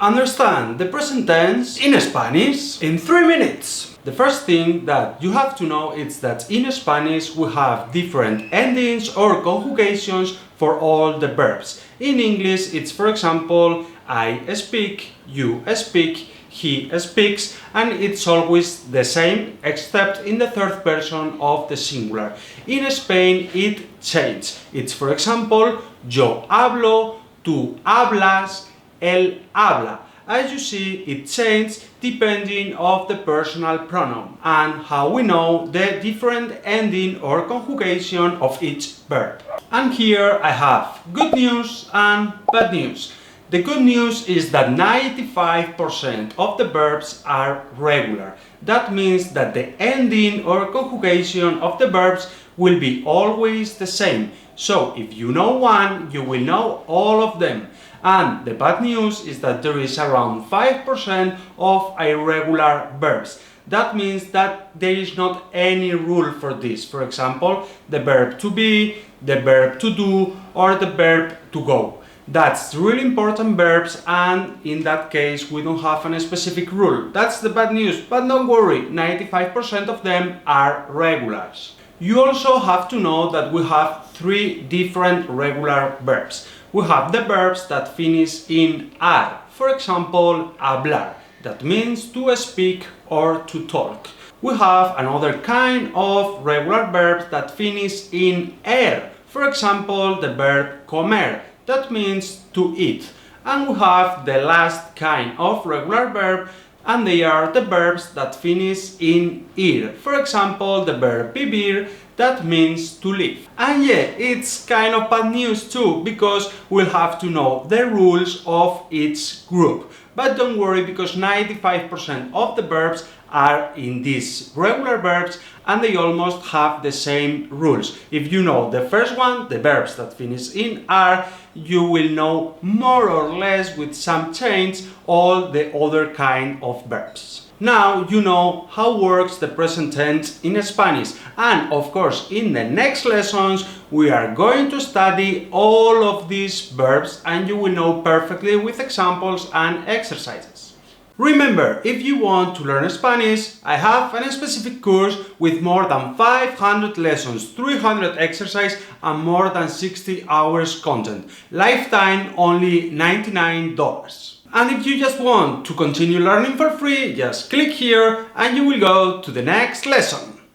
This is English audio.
Understand the present tense in Spanish in 3 minutes. The first thing that you have to know is that in Spanish we have different endings or conjugations for all the verbs. In English it's, for example, I speak, you speak, he speaks, and it's always the same except in the third person of the singular. In Spain it changes. It's, for example, yo hablo, tú hablas, él habla. As you see, it changes depending on the personal pronoun and how we know the different ending or conjugation of each verb. And here I have good news and bad news. The good news is that 95% of the verbs are regular. That means that the ending or conjugation of the verbs will be always the same. So if you know one, you will know all of them. And the bad news is that there is around 5% of irregular verbs. That means that there is not any rule for this. For example, the verb to be, the verb to do, or the verb to go. That's really important verbs, and in that case we don't have a specific rule. That's the bad news, but don't worry, 95% of them are regulars. You also have to know that we have 3 different regular verbs. We have the verbs that finish in ar. For example, hablar. That means to speak or to talk. We have another kind of regular verbs that finish in er. For example, the verb comer. That means to eat. And we have the last kind of regular verb, and they are the verbs that finish in ir. For example, the verb vivir, that means to live. And yeah, it's kind of bad news too, because we'll have to know the rules of each group. But don't worry, because 95% of the verbs are in these regular verbs and they almost have the same rules. If you know the first one, the verbs that finish in are, you will know more or less with some change all the other kind of verbs. Now you know how works the present tense in Spanish, and of course in the next lessons we are going to study all of these verbs and you will know perfectly with examples and exercises. Remember, if you want to learn Spanish, I have a specific course with more than 500 lessons, 300 exercises and more than 60 hours content. Lifetime only $99. And if you just want to continue learning for free, just click here and you will go to the next lesson.